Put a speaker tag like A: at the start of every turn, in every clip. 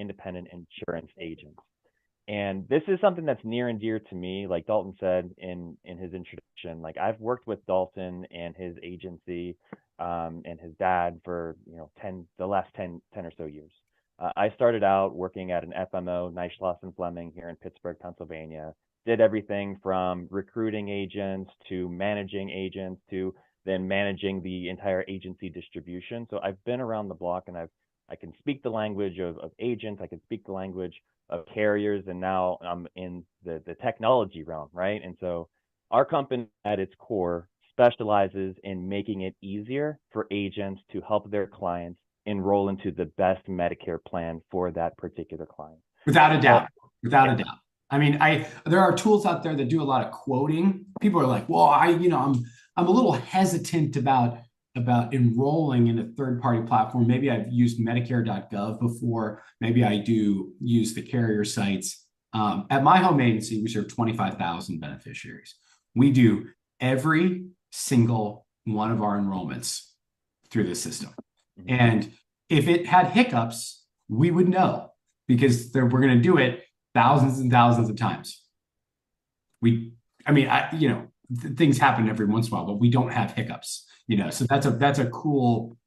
A: independent insurance agents. And this is something that's near and dear to me. Like Dalton said in his introduction, like I've worked with Dalton and his agency and his dad for the last 10 or so years. I started out working at an FMO, Neishloss and Fleming, here in Pittsburgh, Pennsylvania. Did everything from recruiting agents to managing agents to then managing the entire agency distribution. So I've been around the block, and I can speak the language of agents. I can speak the language of carriers, and now I'm in the technology realm, right? And so our company at its core specializes in making it easier for agents to help their clients enroll into the best Medicare plan for that particular client.
B: Without a doubt. Without a doubt. I mean, there are tools out there that do a lot of quoting. People are like, well, I'm a little hesitant about enrolling in a third-party platform. Maybe I've used Medicare.gov before. Maybe I do use the carrier sites. At my home agency, we serve 25,000 beneficiaries. We do every single one of our enrollments through the system. And if it had hiccups, we would know, because we're going to do it thousands and thousands of times. Things happen every once in a while, but we don't have hiccups, so that's a cool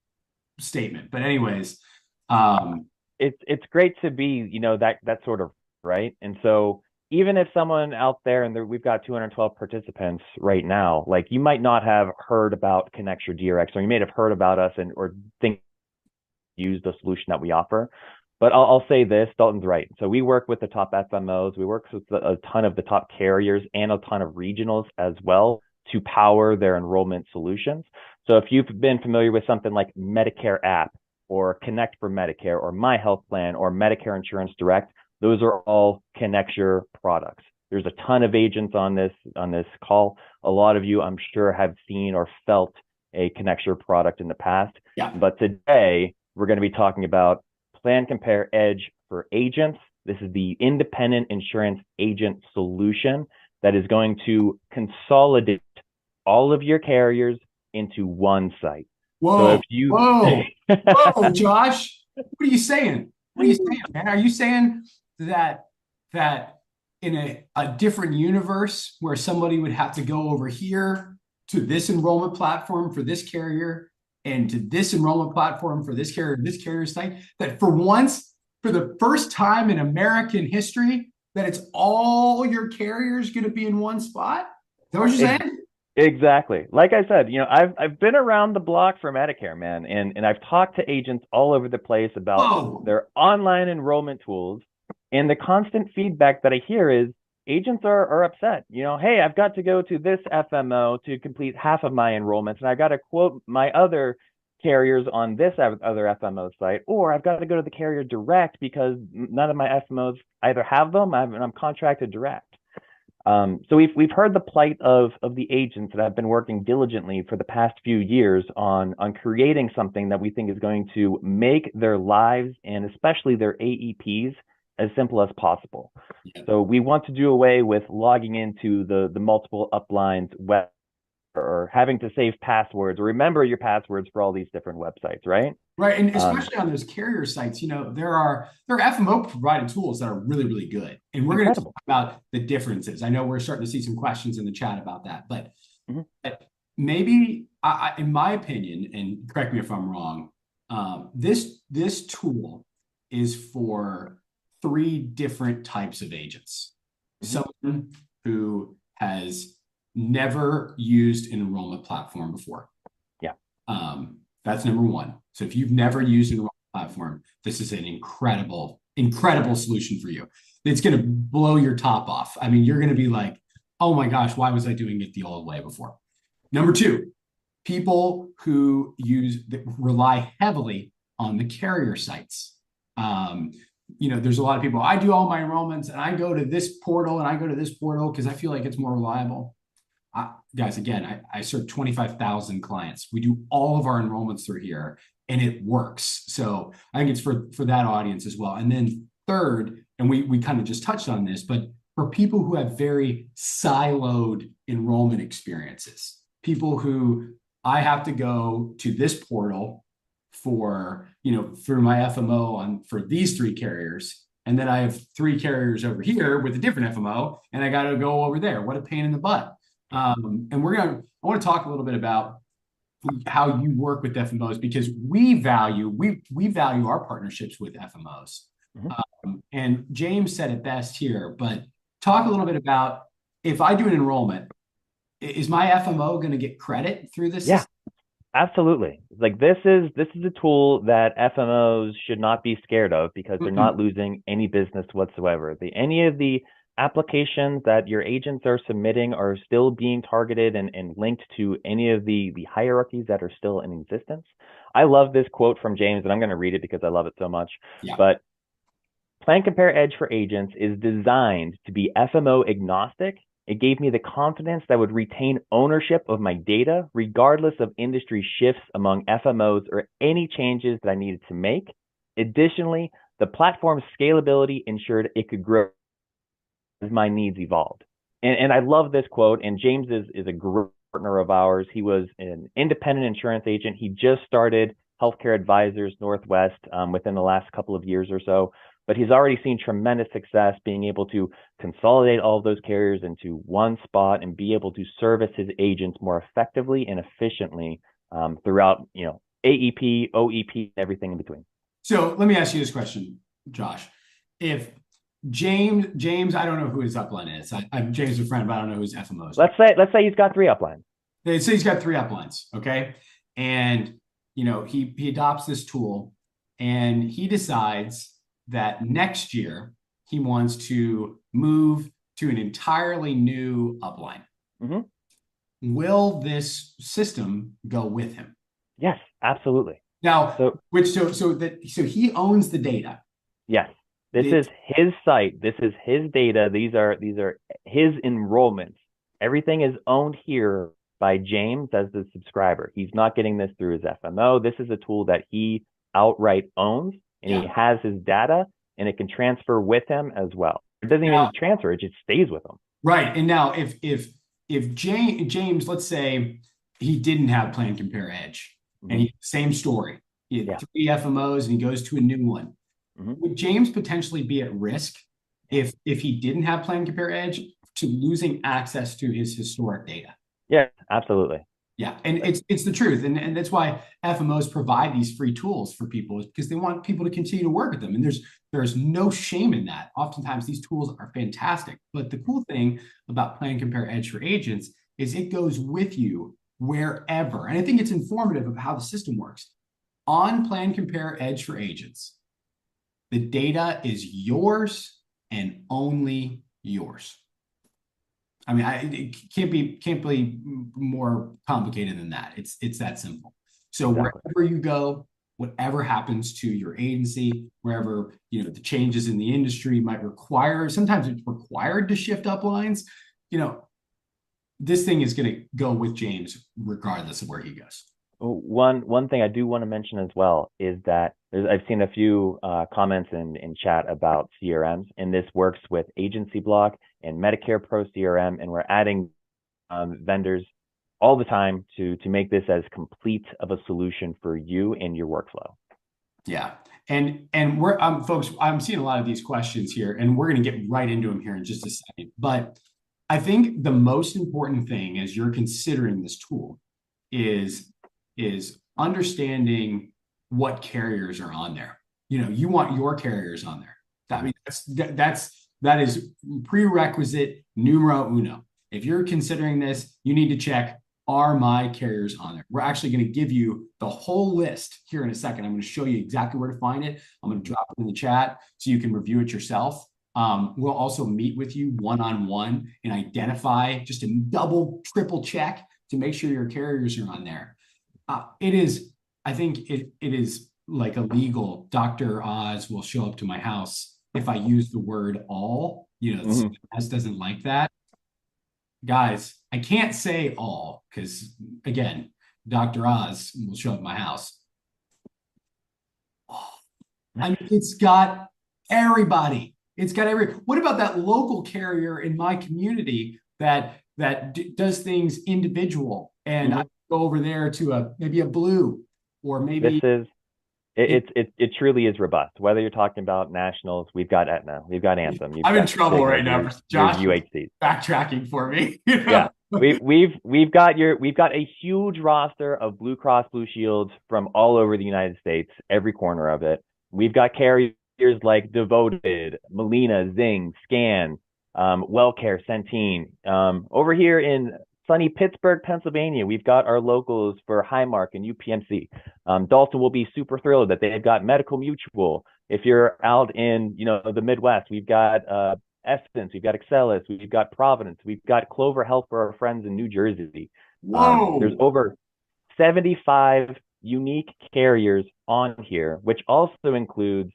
B: statement. But anyways,
A: it's great to be, that sort of, right. And so even if someone out there, and we've got 212 participants right now, like you might not have heard about Connecture DRX, or you may have heard about us or think use the solution that we offer. But I'll say this, Dalton's right. So we work with the top FMOs, we work with a ton of the top carriers and a ton of regionals as well to power their enrollment solutions. So if you've been familiar with something like Medicare app or Connect for Medicare or My Health Plan or Medicare Insurance Direct, those are all Connecture products. There's a ton of agents on this call. A lot of you, I'm sure, have seen or felt a Connecture product in the past.
B: Yeah.
A: But today we're going to be talking about PlanCompare Edge for agents. This is the independent insurance agent solution that is going to consolidate all of your carriers into one site.
B: Whoa, whoa, Josh, what are you saying? What are you saying, man? Are you saying that in a different universe where somebody would have to go over here to this enrollment platform for this carrier and to this enrollment platform for this carrier site, that for the first time in American history, that it's all your carriers going to be in one spot? Is that what you're saying?
A: Exactly. Like I said, I've been around the block for Medicare, man, and I've talked to agents all over the place about their online enrollment tools, and the constant feedback that I hear is agents are upset. Hey, I've got to go to this FMO to complete half of my enrollments, and I've got to quote my other carriers on this other FMO site, or I've got to go to the carrier direct because none of my FMOs either have them, and I'm contracted direct. So we've heard the plight of the agents that have been working diligently for the past few years on creating something that we think is going to make their lives and especially their AEPs as simple as possible. Yeah. So we want to do away with logging into the multiple uplines web or having to save passwords or remember your passwords for all these different websites, right?
B: Right, and especially on those carrier sites, there are FMO provided tools that are really, really good, and we're going to talk about the differences. I know we're starting to see some questions in the chat about that, but maybe, in my opinion, and correct me if I'm wrong, this tool is for 3 different types of agents. Someone who has never used an enrollment platform before.
A: Yeah.
B: That's number 1. So if you've never used an enrollment platform, this is an incredible solution for you. It's going to blow your top off. I mean, you're going to be like, oh my gosh, why was I doing it the old way before? Number 2, people who rely heavily on the carrier sites. There's a lot of people, I do all my enrollments and I go to this portal and I go to this portal because I feel like it's more reliable. Guys, again, I serve 25,000 clients. We do all of our enrollments through here and it works. So I think it's for that audience as well. And then third, and we kind of just touched on this, but for people who have very siloed enrollment experiences, people who I have to go to this portal for, for my FMO for these three carriers. And then I have three carriers over here with a different FMO, and I got to go over there. What a pain in the butt. And I want to talk a little bit about how you work with FMOs, because we value our partnerships with FMOs. And James said it best here, but talk a little bit about, if I do an enrollment, is my FMO going to get credit through this system?
A: Absolutely. Like this is a tool that FMOs should not be scared of, because they're not losing any business whatsoever. Any of the applications that your agents are submitting are still being targeted and linked to any of the hierarchies that are still in existence. I love this quote from James, and I'm going to read it because I love it so much. But PlanCompare Edge for agents is designed to be FMO agnostic. It gave me the confidence that I would retain ownership of my data, regardless of industry shifts among FMOs or any changes that I needed to make. Additionally, the platform's scalability ensured it could grow as my needs evolved. And I love this quote. And James is a great partner of ours. He was an independent insurance agent. He just started Healthcare Advisors Northwest within the last couple of years or so. But he's already seen tremendous success being able to consolidate all of those carriers into one spot and be able to service his agents more effectively and efficiently throughout, AEP, OEP, everything in between.
B: So let me ask you this question, Josh. If James, I don't know who his upline is. I'm James' a friend, but I don't know who his FMO is.
A: Let's say he's got 3 uplines.
B: Let's say he's got 3 uplines, okay? And he adopts this tool, and he decides that next year he wants to move to an entirely new upline. Will this system go with him?
A: Yes, absolutely.
B: Now, so he owns the data.
A: Yes, this is his site. This is his data. These are his enrollments. Everything is owned here by James as the subscriber. He's not getting this through his FMO. This is a tool that he outright owns, and he has his data, and it can transfer with him as well. It doesn't even transfer; it just stays with him.
B: Right. And now, if James, let's say he didn't have PlanCompare Edge, and same story, he had 3 FMOs, and he goes to a new one. Would James potentially be at risk if he didn't have PlanCompare Edge to losing access to his historic data?
A: Yeah, absolutely.
B: Yeah, and it's the truth, and that's why FMOs provide these free tools for people, is because they want people to continue to work with them, and there's no shame in that. Oftentimes, these tools are fantastic, but the cool thing about PlanCompare Edge for agents is it goes with you wherever, and I think it's informative of how the system works. On PlanCompare Edge for agents, the data is yours and only yours. I mean, it can't be more complicated than that. It's that simple. So wherever you go, whatever happens to your agency, wherever the changes in the industry might require, sometimes it's required to shift uplines. This thing is going to go with James regardless of where he goes.
A: One thing I do want to mention as well is that I've seen a few comments in chat about CRMs, and this works with Agency Block and Medicare Pro CRM, and we're adding vendors all the time to make this as complete of a solution for you and your workflow.
B: Yeah, and we're folks, I'm seeing a lot of these questions here, and we're going to get right into them here in just a second. But I think the most important thing as you're considering this tool is understanding what carriers are on there. You want your carriers on there. I mean, that is prerequisite numero uno. If you're considering this, you need to check, are my carriers on there? We're actually going to give you the whole list here in a second. I'm going to show you exactly where to find it. I'm going to drop it in the chat so you can review it yourself. We'll also meet with you one-on-one and identify, just a double, triple check to make sure your carriers are on there. I think it is like illegal. Dr. Oz will show up to my house if I use the word all. CMS doesn't like that. Guys, I can't say all because, again, Dr. Oz will show up at my house. I mean, it's got everybody. It's got what about that local carrier in my community that does things individual, and I go over there to maybe a Blue, or maybe
A: It truly is robust. Whether you're talking about nationals, we've got Aetna, we've got Anthem, you've
B: I'm in
A: got
B: trouble
A: Cigna,
B: right now.
A: your
B: Josh
A: UHCs.
B: backtracking for me.
A: Yeah. We've got a huge roster of Blue Cross Blue Shields from all over the United States, every corner of it. We've got carriers like Devoted, Molina, Zing, Scan, WellCare, Centene. Over here in sunny Pittsburgh, Pennsylvania, we've got our locals for Highmark and UPMC. Dalton will be super thrilled that they've got Medical Mutual. If you're out in the Midwest, we've got Essence, we've got Excelis, we've got Providence, we've got Clover Health for our friends in New Jersey. There's over 75 unique carriers on here, which also includes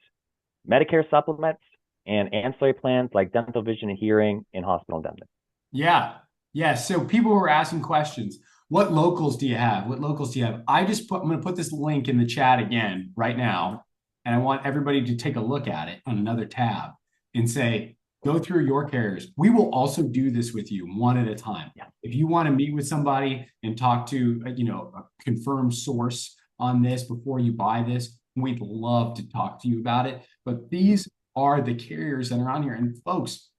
A: Medicare supplements and ancillary plans like dental, vision, and hearing, and hospital indemnity.
B: Yeah. Yeah. So people were asking questions. What locals do you have? What locals do you have? I'm going to put this link in the chat again right now. And I want everybody to take a look at it on another tab and say, go through your carriers. We will also do this with you one at a time.
A: Yeah.
B: If you want to meet with somebody and talk to, a confirmed source on this before you buy this, we'd love to talk to you about it. But these are the carriers that are on here. And folks,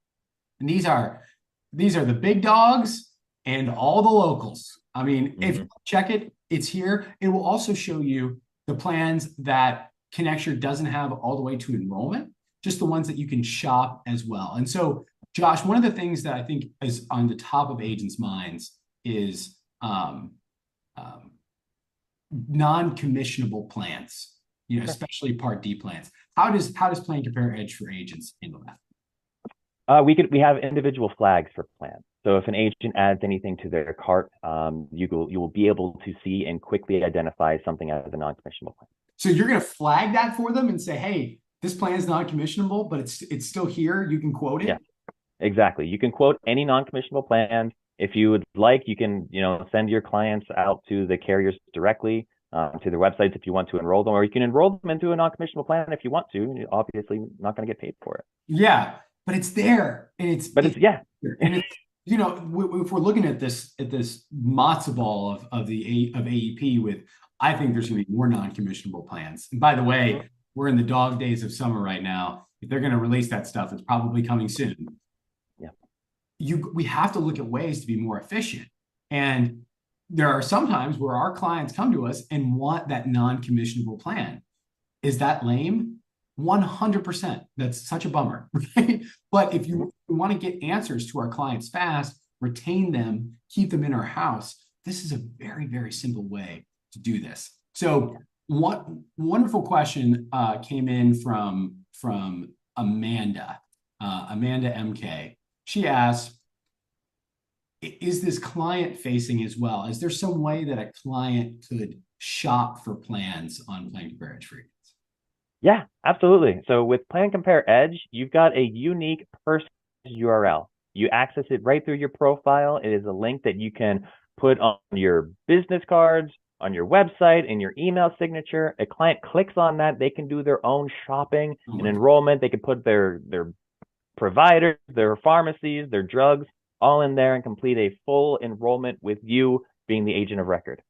B: and these are the big dogs and all the locals. I mean, if you check it, it's here. It will also show you the plans that Connecture doesn't have all the way to enrollment, just the ones that you can shop as well. And so, Josh, one of the things that I think is on the top of agents' minds is non-commissionable plans, especially Part D plans. How does PlanCompare Edge for agents handle that?
A: We have individual flags for plans. So if an agent adds anything to their cart, you will be able to see and quickly identify something as a non-commissionable plan.
B: So you're going to flag that for them and say, hey, this plan is non-commissionable, but it's still here. You can quote it.
A: Yeah, exactly. You can quote any non-commissionable plan. If you would like, you can send your clients out to the carriers directly, to their websites if you want to enroll them, or you can enroll them into a non-commissionable plan if you want to. You're obviously not going to get paid for it.
B: Yeah, but it's there, and it's if we're looking at this matzo ball of AEP with, I think there's going to be more non-commissionable plans. And by the way, we're in the dog days of summer right now. If they're going to release that stuff, it's probably coming soon. Yeah, we have to look at ways to be more efficient. And there are some times where our clients come to us and want that non-commissionable plan. Is that lame? 100%. That's such a bummer, right? But if you want to get answers to our clients fast, retain them, keep them in our house, this is a very, very simple way to do this. So one wonderful question came in from Amanda, Amanda MK. She asked, is this client facing as well? Is there some way that a client could shop for plans on PlanCompare Edge for agents?
A: Yeah, absolutely. So with PlanCompare Edge, you've got a unique personalized URL. You access it right through your profile. It is a link that you can put on your business cards, on your website, in your email signature. A client clicks on that, they can do their own shopping and enrollment. They can put their providers, their pharmacies, their drugs all in there and complete a full enrollment with you being the agent of record.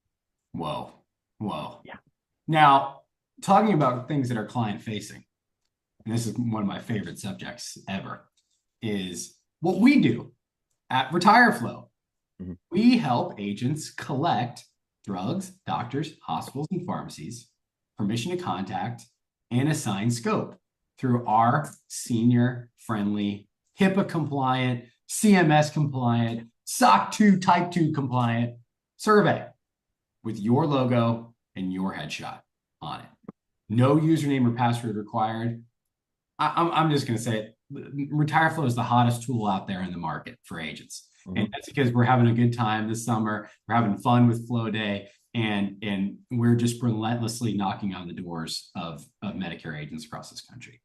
B: Whoa.
A: Yeah.
B: Now, talking about things that are client facing, and this is one of my favorite subjects ever, is what we do at RetireFlow. Mm-hmm. We help agents collect drugs, doctors, hospitals, and pharmacies, permission to contact, and assign scope through our senior-friendly, HIPAA-compliant, CMS-compliant, SOC 2 Type 2 compliant survey with your logo and your headshot on it. No username or password required. I'm just going to say it. RetireFlow is the hottest tool out there in the market for agents. Mm-hmm. And that's because we're having a good time this summer. We're having fun with Flow Day, and we're just relentlessly knocking on the doors of Medicare agents across this country.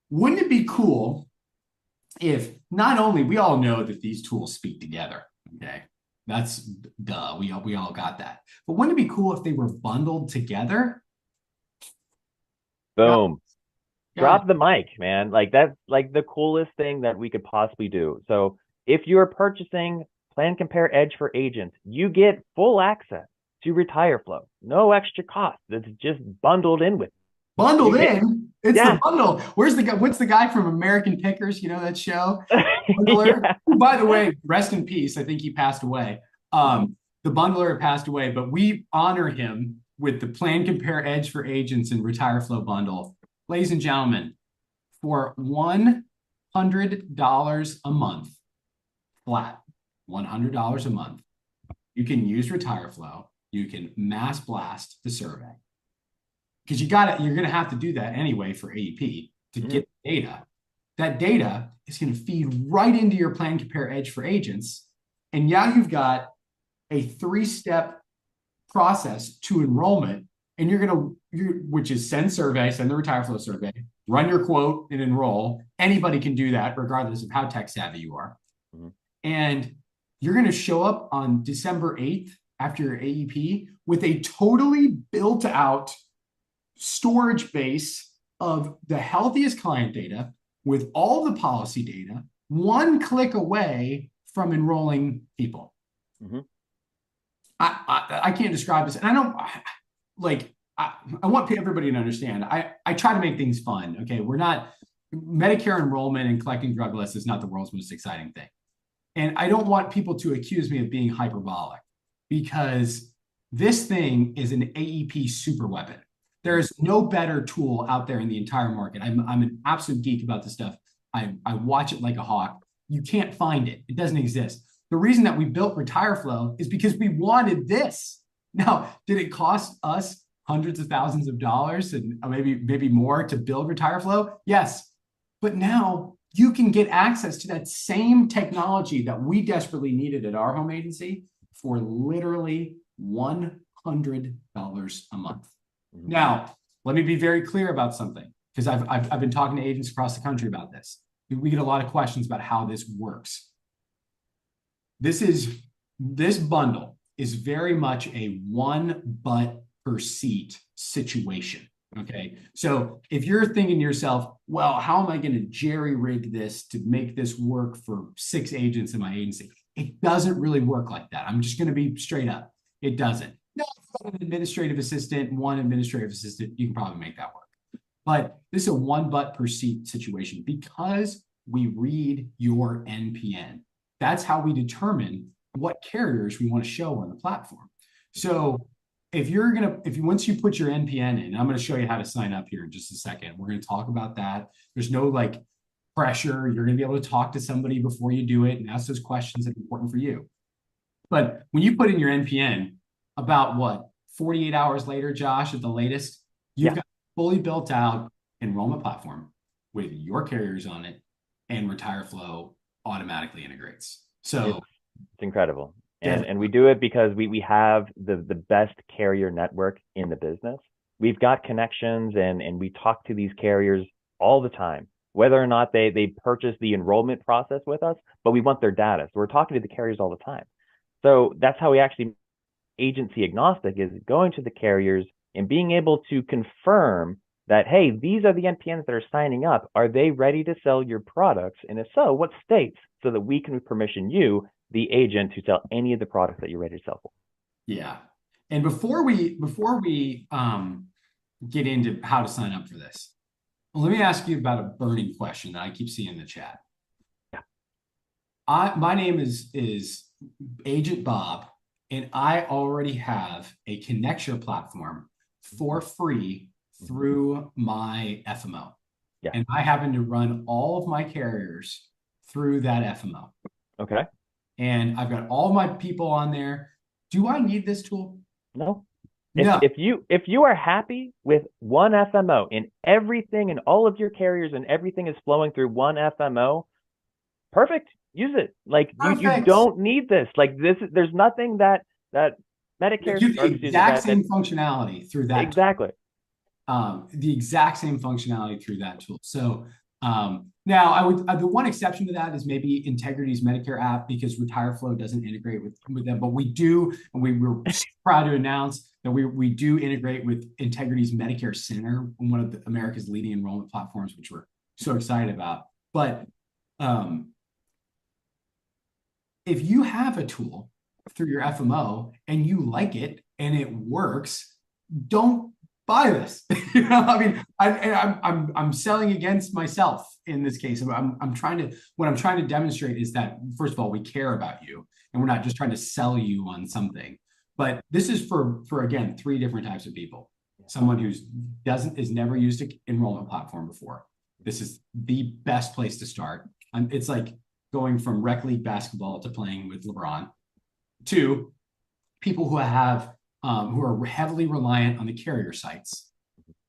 B: Wouldn't it be cool if not only we all know that these tools speak together, okay? That's duh. We all got that. But wouldn't it be cool if they were bundled together?
A: Boom. Drop the mic, man. Like that's like the coolest thing that we could possibly do. So if you're purchasing PlanCompare Edge for agents, you get full access to RetireFlow. No extra cost. It's just bundled in with.
B: Bundled in? It's
A: yeah.
B: the bundle. Where's the guy? What's the guy from American Pickers? You know that show? Bundler. Yeah. Who, by the way, rest in peace. I think he passed away. The bundler passed away, but we honor him with the PlanCompare Edge for Agents and RetireFlow bundle. Ladies and gentlemen, for $100 a month, flat, $100 a month, you can use RetireFlow. You can mass blast the survey. Because you're going to have to do that anyway for AEP to get the data. That data is going to feed right into your PlanCompare Edge for Agents. And now you've got a 3-step process to enrollment. And which is send the RetireFlow survey, run your quote and enroll. Anybody can do that regardless of how tech savvy you are. And you're going to show up on December 8th after your AEP with a totally built out storage base of the healthiest client data with all the policy data, one click away from enrolling people. I can't describe this. And I don't I want everybody to understand. I try to make things fun. Okay. Medicare enrollment and collecting drug lists is not the world's most exciting thing. And I don't want people to accuse me of being hyperbolic, because this thing is an AEP super weapon. There is no better tool out there in the entire market. I'm an absolute geek about this stuff. I watch it like a hawk. You can't find it. It doesn't exist. The reason that we built RetireFlow is because we wanted this. Now, did it cost us hundreds of thousands of dollars and maybe more to build RetireFlow? Yes. But now you can get access to that same technology that we desperately needed at our home agency for literally $100 a month. Now, let me be very clear about something, because I've been talking to agents across the country about this. We get a lot of questions about how this works. This bundle is very much a one butt per seat situation. Okay. So if you're thinking to yourself, well, how am I going to jerry rig this to make this work for 6 agents in my agency? It doesn't really work like that. I'm just going to be straight up. It doesn't. No, an administrative assistant, one administrative assistant, you can probably make that work. But this is a one butt per seat situation because we read your NPN. That's how we determine what carriers we want to show on the platform. So once you put your NPN in, I'm going to show you how to sign up here in just a second. We're going to talk about that. There's no pressure. You're going to be able to talk to somebody before you do it and ask those questions that are important for you. But when you put in your NPN, about 48 hours later, Josh, at the latest, you've got a fully built out enrollment platform with your carriers on it, and RetireFlow automatically integrates. So
A: it's incredible. And we do it because we have the best carrier network in the business. We've got connections and we talk to these carriers all the time, whether or not they purchase the enrollment process with us, but we want their data. So we're talking to the carriers all the time. So that's how we actually agency agnostic, is going to the carriers and being able to confirm that, hey, these are the NPNs that are signing up. Are they ready to sell your products? And if so, what states? So that we can permission you, the agent, to sell any of the products that you're ready to sell for.
B: Yeah. And before we get into how to sign up for this, let me ask you about a burning question that I keep seeing in the chat.
A: Yeah.
B: My name is Agent Bob, and I already have a Connecture platform for free through my FMO. Yeah. And I happen to run all of my carriers through that FMO.
A: Okay.
B: And I've got all my people on there. Do I need this tool?
A: No. If you are happy with one FMO and everything and all of your carriers and everything is flowing through one FMO, perfect. Use it. You don't need this. There's nothing that Medicare
B: do the exact same functionality through that.
A: Exactly.
B: The exact same functionality through that tool. So now the one exception to that is maybe Integrity's Medicare app, because RetireFlow doesn't integrate with them, but we do, and we're proud to announce that we do integrate with Integrity's Medicare Center, one of America's leading enrollment platforms, which we're so excited about. But if you have a tool through your FMO and you like it and it works, don't buy this. I mean, I'm selling against myself in this case. What I'm trying to demonstrate is that, first of all, we care about you and we're not just trying to sell you on something. But this is for again, 3 different types of people. Someone who's is never used an enrollment platform before. This is the best place to start. It's like going from rec league basketball to playing with LeBron. 2, people who are heavily reliant on the carrier sites.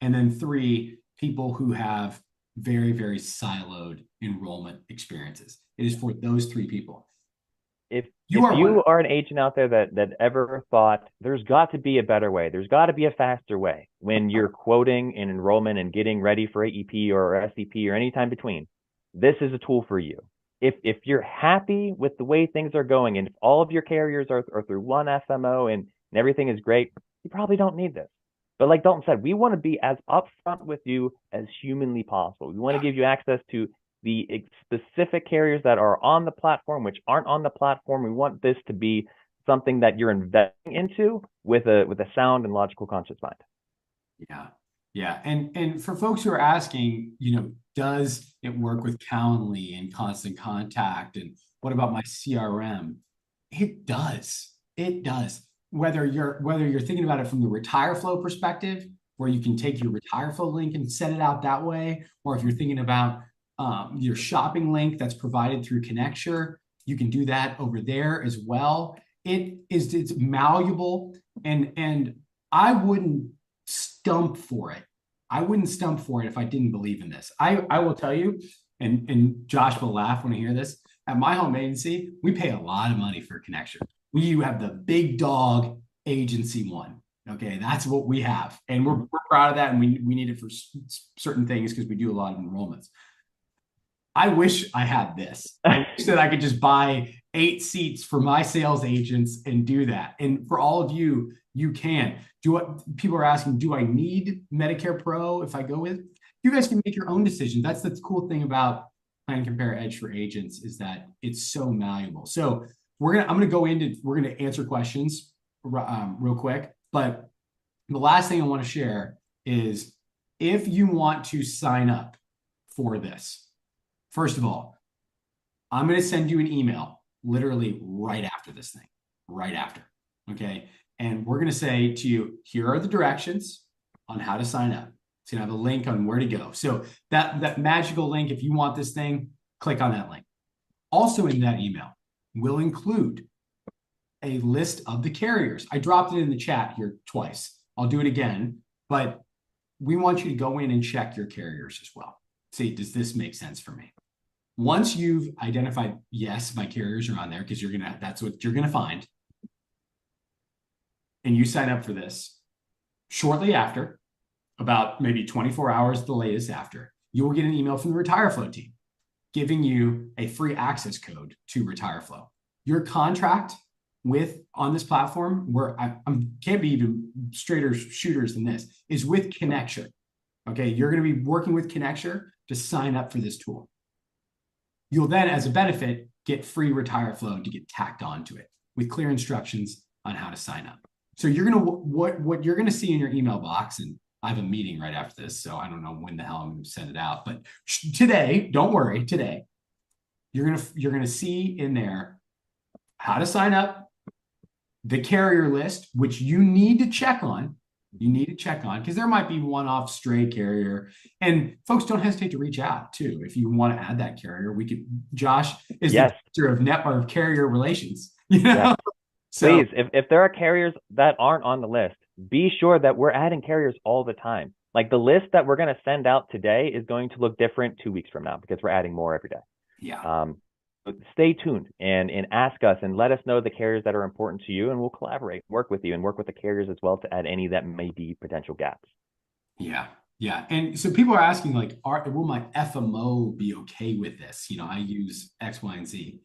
B: And then 3, people who have very, very siloed enrollment experiences. It is for those 3 people.
A: If you are an agent out there that ever thought there's got to be a better way, there's got to be a faster way when you're quoting an enrollment and getting ready for AEP or SEP or any time between, this is a tool for you. If you're happy with the way things are going and if all of your carriers are through one FMO and everything is great, you probably don't need this. But like Dalton said, we want to be as upfront with you as humanly possible. We want to give you access to the specific carriers that are on the platform, which aren't on the platform. We want this to be something that you're investing into with a sound and logical conscious mind.
B: Yeah. Yeah. And for folks who are asking, does it work with Calendly and Constant Contact? And what about my CRM? It does. It does. Whether you're thinking about it from the RetireFlow perspective, where you can take your RetireFlow link and set it out that way, or if you're thinking about your shopping link that's provided through Connecture, you can do that over there as well. It's malleable, and I wouldn't stump for it. I wouldn't stump for it if I didn't believe in this. I will tell you, and Josh will laugh when I hear this. At my home agency, we pay a lot of money for Connecture. We have the big dog agency one. Okay, that's what we have, and we're proud of that, and we need it for certain things because we do a lot of enrollments. I wish I had this. I wish that I could just buy 8 seats for my sales agents and do that. And for all of you, you can. People are asking, do I need Medicare Pro if I go with? You guys can make your own decision. That's the cool thing about PlanCompare Edge for agents is that it's so malleable. So we're gonna answer questions real quick. But the last thing I want to share is if you want to sign up for this, first of all, I'm going to send you an email literally right after this thing, right after. Okay. And we're going to say to you, here are the directions on how to sign up. It's going to have a link on where to go. So that magical link, if you want this thing, click on that link. Also in that email will include a list of the carriers. I dropped it in the chat here twice. I'll do it again, but we want you to go in and check your carriers as well. See, does this make sense for me? Once you've identified, yes, my carriers are on there, because that's what you're gonna find, and you sign up for this, shortly after, about maybe 24 hours the latest after, you will get an email from the RetireFlow team giving you a free access code to RetireFlow. Your contract on this platform, where I can't be even straighter shooters than this, is with Connecture. Okay, you're going to be working with Connecture to sign up for this tool. You'll then, as a benefit, get free RetireFlow to get tacked onto it with clear instructions on how to sign up. So you're gonna what you're gonna see in your email box, and I have a meeting right after this, so I don't know when the hell I'm going to send it out. But today, don't worry, today you're gonna see in there how to sign up, the carrier list, which you need to check on. You need to check on, because there might be one-off stray carrier, and folks, don't hesitate to reach out too if you want to add that carrier. We could. Josh is the director of carrier relations.
A: Yes. So, please, if there are carriers that aren't on the list, be sure that we're adding carriers all the time. Like the list that we're going to send out today is going to look different 2 weeks from now because we're adding more every day.
B: Yeah.
A: Stay tuned and ask us and let us know the carriers that are important to you, and we'll collaborate, work with you, and work with the carriers as well to add any that may be potential gaps.
B: Yeah. Yeah. And so people are asking, like, will my FMO be okay with this? I use X, Y, and Z.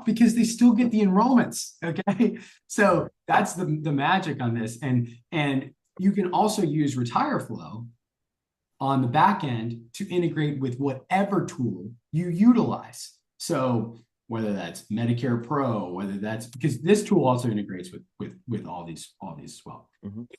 B: Because they still get the enrollments. Okay. So that's the magic on this. And you can also use RetireFlow on the back end to integrate with whatever tool you utilize. So whether that's Medicare Pro, whether that's because this tool also integrates with all these as well.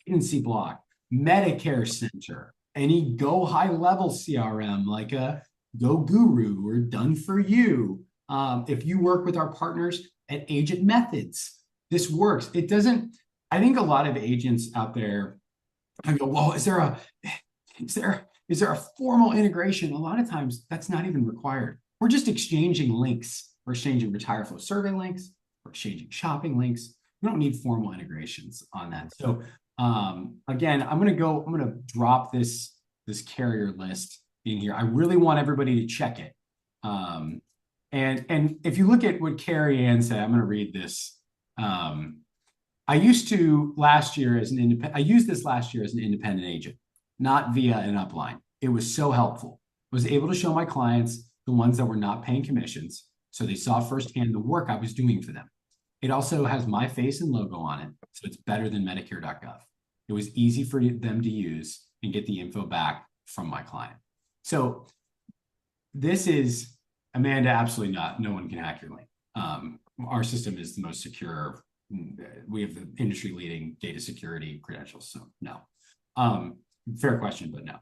B: Agency Block, Medicare Center, any Go high level CRM like a Go Guru or Done for You. If you work with our partners at Agent Methods, this works. It doesn't. I think a lot of agents out there, I go, well, is there a formal integration? A lot of times that's not even required. We're just exchanging links. We're exchanging RetireFlow survey links. We're exchanging shopping links. We don't need formal integrations on that. So again, I'm going to drop this carrier list in here. I really want everybody to check it. And if you look at what Carrie Ann said, I'm going to read this. I used this last year as an independent agent, not via an upline. It was so helpful. I was able to show my clients, the ones that were not paying commissions, so they saw firsthand the work I was doing for them. It also has my face and logo on it, so it's better than Medicare.gov. It was easy for them to use and get the info back from my client. So this is, Amanda, absolutely not. No one can hack your link. Our system is the most secure. We have the industry-leading data security credentials, so no. Fair question, but no.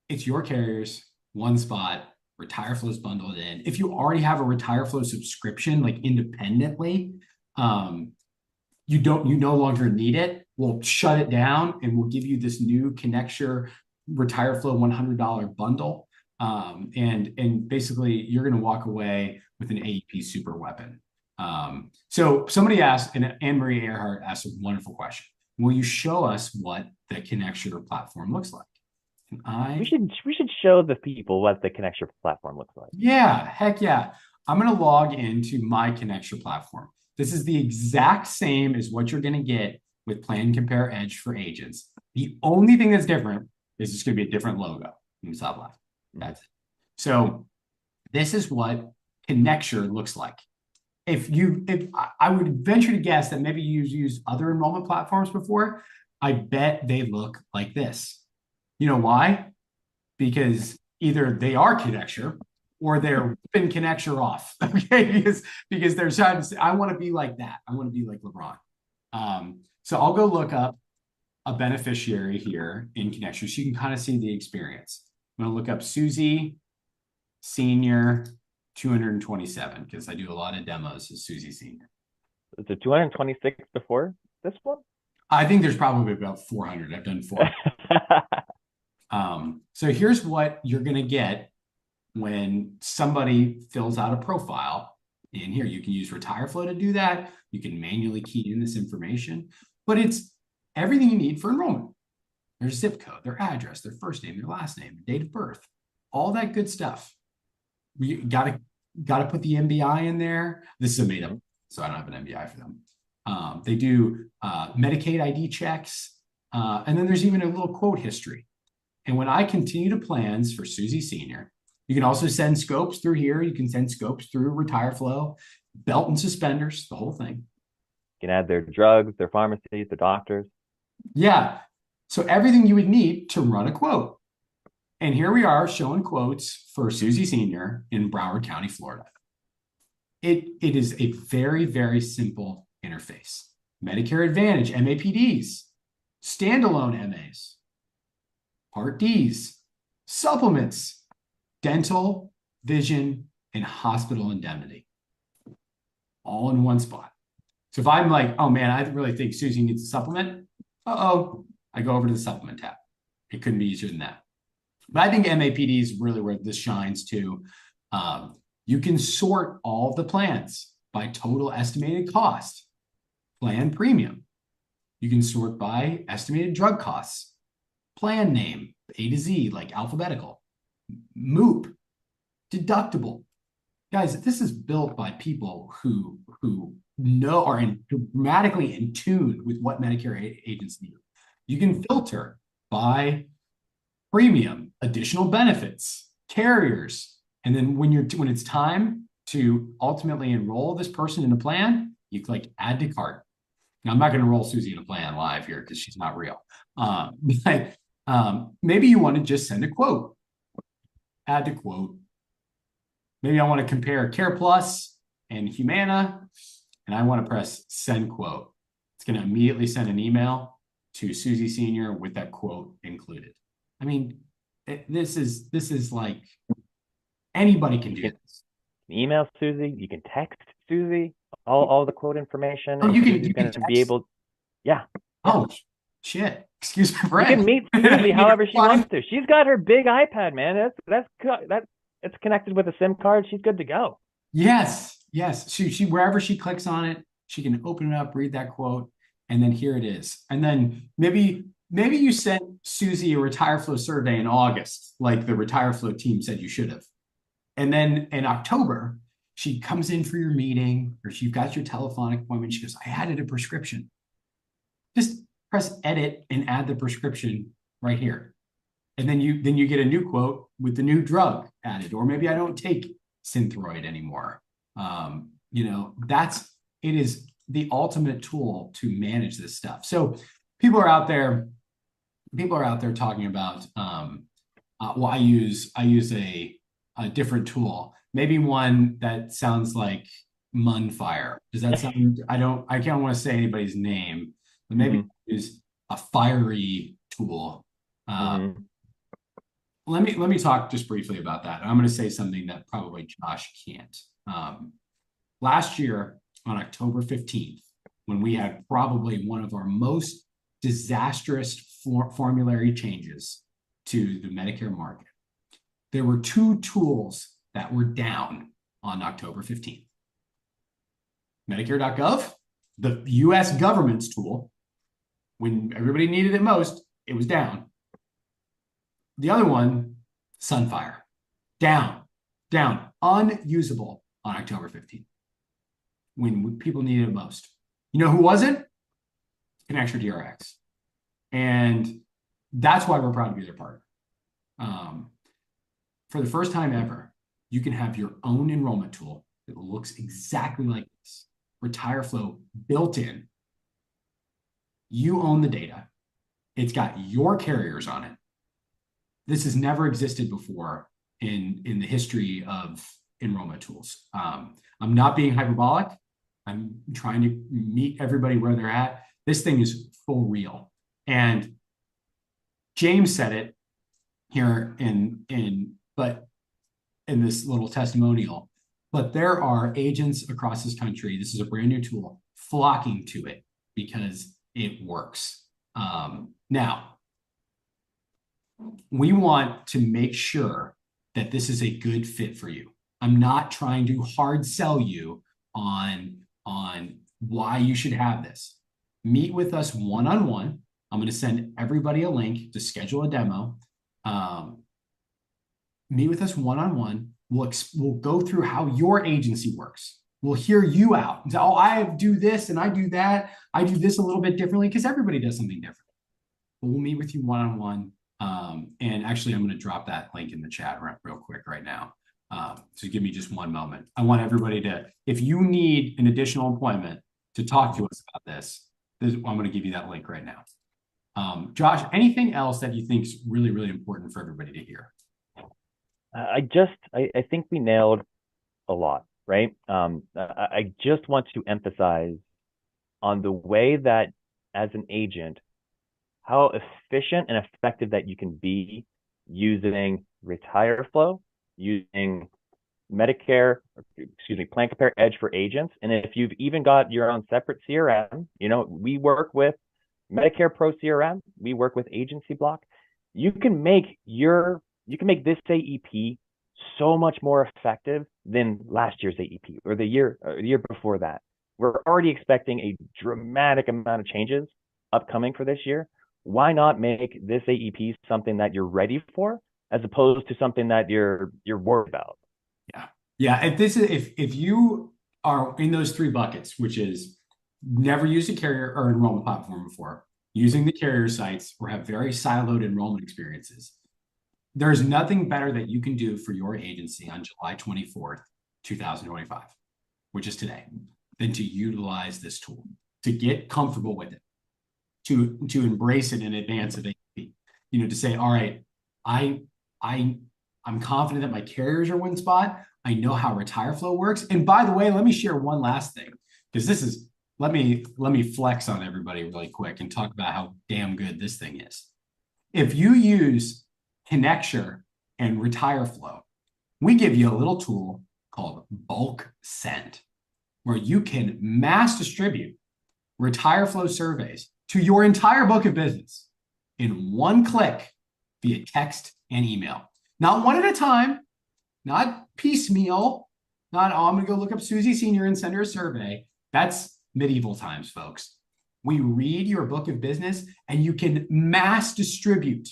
B: It's your carriers, one spot, RetireFlow is bundled in. If you already have a RetireFlow subscription, like independently, you no longer need it. We'll shut it down and we'll give you this new Connecture RetireFlow $100 bundle. And basically you're going to walk away with an AEP super weapon. So somebody asked, and Anne-Marie Earhart asked a wonderful question. Will you show us what the Connecture platform looks like?
A: We should show the people what the Connecture platform looks like.
B: Yeah, heck yeah. I'm going to log into my Connecture platform. This is the exact same as what you're going to get with PlanCompare Edge for agents. The only thing that's different is it's going to be a different logo in the top left. That's it. So this is what Connecture looks like. If I would venture to guess that maybe you've used other enrollment platforms before, I bet they look like this. You know why? Because either they are Connecture or they're ripping Connecture off. Okay, because they're trying to say, I want to be like that. I want to be like LeBron. So I'll go look up a beneficiary here in Connecture so you can kind of see the experience. I'm going to look up Susie Senior 227 because I do a lot of demos as Susie Senior.
A: Is it 226 before this one?
B: I think there's probably about 400. I've done 400. So here's what you're going to get when somebody fills out a profile in here. You can use RetireFlow to do that. You can manually key in this information, but it's everything you need for enrollment. Their zip code, their address, their first name, their last name, date of birth, all that good stuff. We gotta put the MBI in there. This is a made up, so I don't have an MBI for them. They do Medicaid ID checks, and then there's even a little quote history. And when I continue to plans for Susie Senior, you can also send scopes through here. You can send scopes through RetireFlow, belt and suspenders, the whole thing.
A: You can add their drugs, their pharmacies, the doctors.
B: Yeah. So everything you would need to run a quote. And here we are showing quotes for Susie Senior in Broward County, Florida. It is a very, very simple interface. Medicare Advantage, MAPDs, standalone MAs, Part Ds, supplements, dental, vision, and hospital indemnity, all in one spot. So if I'm like, oh man, I really think Susie needs a supplement, I go over to the supplement tab. It couldn't be easier than that. But I think MAPD is really where this shines too. You can sort all the plans by total estimated cost, plan premium. You can sort by estimated drug costs, plan name, A to Z, like alphabetical, MOOP, deductible. Guys, this is built by people who know are dramatically in tune with what Medicare agents need. You can filter by premium, additional benefits, carriers, and then when it's time to ultimately enroll this person in a plan, you click add to cart. Now, I'm not going to enroll Susie in a plan live here because she's not real. But maybe you want to just send a quote. Add to quote. Maybe I want to compare Care Plus and Humana, and I want to press send quote. It's going to immediately send an email to Susie Senior with that quote included. I mean, this is like anybody can do this.
A: Email Susie, you can text Susie all the quote information.
B: Oh,
A: and
B: you
A: Susie's
B: can
A: going to be able, yeah.
B: Oh, shit. Excuse my
A: You
B: friend.
A: can meet Susie however she wants to. She's got her big iPad, man. It's connected with a SIM card. She's good to go.
B: Yes. She wherever she clicks on it, she can open it up, read that quote, and then here it is. And then maybe you sent Susie a RetireFlow survey in August, like the RetireFlow team said you should have. And then in October, she comes in for your meeting, or you've got your telephonic appointment. She goes, I added a prescription. Just press edit and add the prescription right here. And then you get a new quote with the new drug added, or maybe I don't take Synthroid anymore. It is the ultimate tool to manage this stuff. So people are out there talking about, I use a different tool, maybe one that sounds like Munfire. Does that sound, I can't want to say anybody's name, but maybe use a fiery tool. Let me talk just briefly about that. I'm going to say something that probably Josh can't. Last year on October 15th, when we had probably one of our most disastrous formulary changes to the Medicare market, there were two tools that were down on October 15th. Medicare.gov, the US government's tool, when everybody needed it most, it was down. The other one, Sunfire, down, unusable on October 15th, when people needed it most. You know who wasn't? Connecture DRX. And that's why we're proud to be their partner. For the first time ever, you can have your own enrollment tool that looks exactly like this. RetireFlow built in. You own the data. It's got your carriers on it. This has never existed before in the history of enrollment tools. I'm not being hyperbolic. I'm trying to meet everybody where they're at. This thing is full real. And James said it here in this little testimonial, but there are agents across this country. This is a brand new tool flocking to it because it works. Now, we want to make sure that this is a good fit for you. I'm not trying to hard sell you on why you should have this. Meet with us one-on-one. I'm going to send everybody a link to schedule a demo. Meet with us one-on-one. We'll go through how your agency works. We'll hear you out. And say, oh, I do this and I do that. I do this a little bit differently because everybody does something different. But we'll meet with you one-on-one. And actually, I'm going to drop that link in the chat real quick right now. So give me just one moment. I want everybody to, if you need an additional appointment to talk to us about this, I'm going to give you that link right now. Josh, anything else that you think is really, really important for everybody to hear?
A: I think we nailed a lot, right? I just want to emphasize on the way that as an agent, how efficient and effective that you can be using RetireFlow, using PlanCompare Edge for agents. And if you've even got your own separate CRM, we work with Medicare Pro CRM, we work with Agency Block. You can make this AEP so much more effective than last year's AEP or the year before that. We're already expecting a dramatic amount of changes upcoming for this year. Why not make this AEP something that you're ready for, as opposed to something that you're worried about?
B: Yeah. If you are in those three buckets, which is never used a carrier or enrollment platform before, using the carrier sites, or have very siloed enrollment experiences, there's nothing better that you can do for your agency on July 24th, 2025, which is today, than to utilize this tool, to get comfortable with it, to embrace it in advance of AEP, to say, all right, I'm confident that my carriers are one spot. I know how RetireFlow works. And by the way, let me share one last thing, because this is, let me flex on everybody really quick and talk about how damn good this thing is. If you use Connecture and RetireFlow, we give you a little tool called bulk send, where you can mass distribute RetireFlow surveys to your entire book of business in one click via text and email. Not one at a time, not piecemeal, not, oh, I'm going to go look up Susie Senior and send her a survey. That's medieval times, folks. We read your book of business and you can mass distribute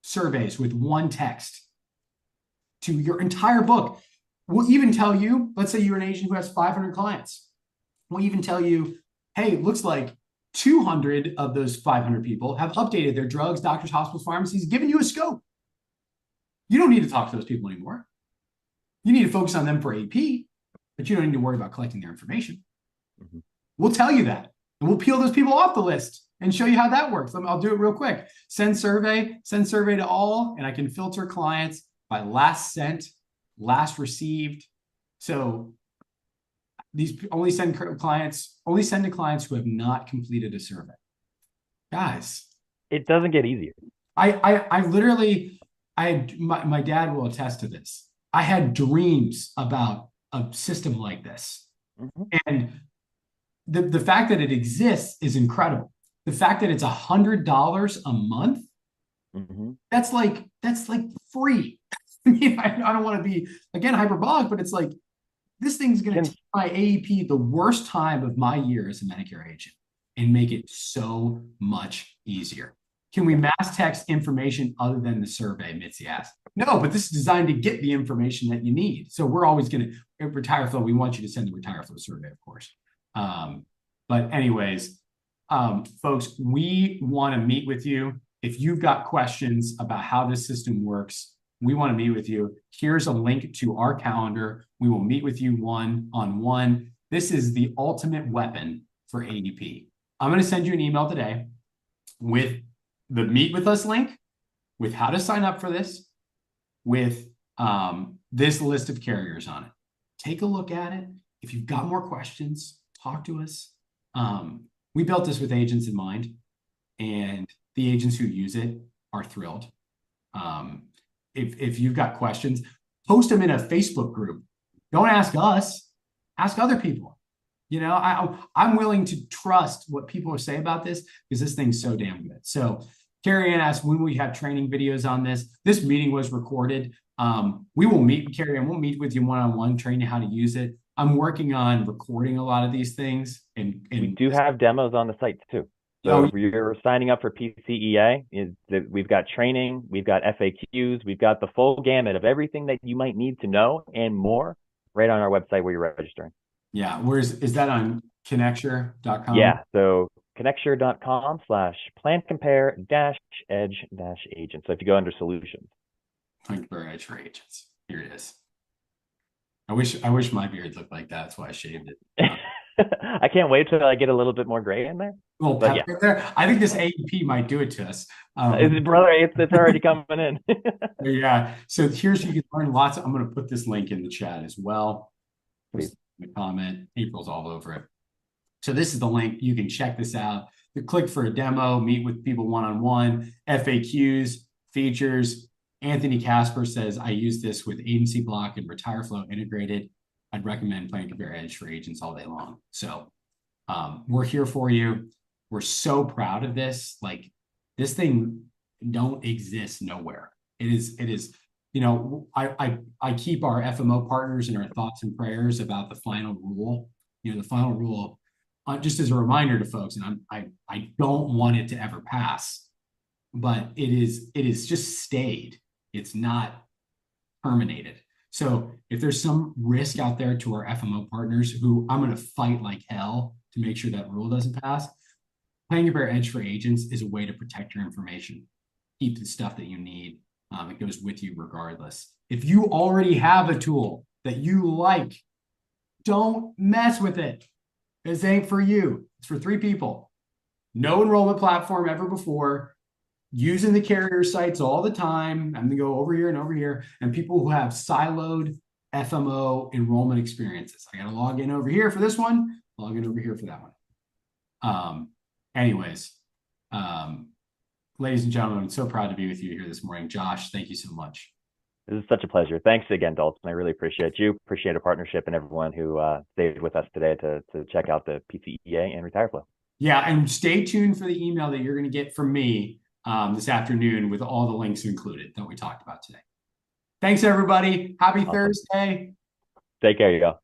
B: surveys with one text to your entire book. We'll even tell you, let's say you're an agent who has 500 clients. We'll even tell you, hey, it looks like 200 of those 500 people have updated their drugs, doctors, hospitals, pharmacies, given you a scope. You don't need to talk to those people anymore. You need to focus on them for AP, but you don't need to worry about collecting their information. Mm-hmm. We'll tell you that, and we'll peel those people off the list and show you how that works. I'll do it real quick. Send survey to all, and I can filter clients by last sent, last received. So these only send to clients who have not completed a survey. Guys,
A: it doesn't get easier.
B: I literally, my dad will attest to this. I had dreams about a system like this. Mm-hmm. And the fact that it exists is incredible. The fact that it's $100 a month, mm-hmm. that's like free. I mean, I don't want to be, again, hyperbolic, but it's like, this thing's going to take my AEP the worst time of my year as a Medicare agent and make it so much easier. Can we mass text information other than the survey, Mitzi asked? No, but this is designed to get the information that you need. So we're always going to, RetireFlow, we want you to send the RetireFlow survey, of course. But anyways, folks, we want to meet with you. If you've got questions about how this system works, we want to meet with you. Here's a link to our calendar. We will meet with you one-on-one. This is the ultimate weapon for ADP. I'm going to send you an email today with the Meet With Us link, with how to sign up for this, with this list of carriers on it. Take a look at it. If you've got more questions, talk to us. We built this with agents in mind, and the agents who use it are thrilled. If you've got questions, post them in a Facebook group. Don't ask us, ask other people. You know, I'm willing to trust what people say about this because this thing's so damn good. So Carrie Ann asked when we have training videos on this. This meeting was recorded. We will meet, Carrie Ann, we'll meet with you one-on-one, train you how to use it. I'm working on recording a lot of these things. And
A: we do have demos on the site too. So if you're signing up for PCEA, we've got training, we've got FAQs, we've got the full gamut of everything that you might need to know and more right on our website where you're registering.
B: Yeah, is that on Connecture.com?
A: Yeah, so Connecture.com/PlanCompare-Edge-agent. So if you go under solutions.
B: PlanCompare Edge for agents. Here it is. I wish my beard looked like that. That's why I shaved it.
A: I can't wait till I get a little bit more gray in there.
B: Well, yeah. There. I think this AEP might do it to us.
A: Brother, it's already coming in.
B: Yeah. So here's, you can learn lots. I'm going to put this link in the chat as well.
A: Please.
B: The comment. April's all over it. So this is the link. You can check this out. You click for a demo, meet with people one-on-one, FAQs, features. Anthony Casper says, I use this with Agency Block and RetireFlow integrated. I'd recommend PlanCompare Edge for agents all day long. So we're here for you. We're so proud of this. Like, this thing don't exist nowhere. It is, you know, I keep our FMO partners in our thoughts and prayers about the final rule. You know, the final rule, just as a reminder to folks, and I don't want it to ever pass, but it is just stayed. It's not terminated. So if there's some risk out there to our FMO partners, who I'm going to fight like hell to make sure that rule doesn't pass, PlanCompare Edge for agents is a way to protect your information. Keep the stuff that you need. It goes with you regardless. If you already have a tool that you like, don't mess with it. This ain't for you. It's for 3 people. No enrollment platform ever before. Using the carrier sites all the time. I'm going to go over here and over here. And people who have siloed FMO enrollment experiences. I got to log in over here for this one, log in over here for that one. Anyways, ladies and gentlemen, I'm so proud to be with you here this morning. Josh, thank you so much.
A: This is such a pleasure. Thanks again, Dalton. I really appreciate you. Appreciate a partnership and everyone who stayed with us today to check out the PCEA and RetireFlow.
B: Yeah, and stay tuned for the email that you're going to get from me this afternoon with all the links included that we talked about today. Thanks, everybody. Happy Thursday.
A: Take care, you go.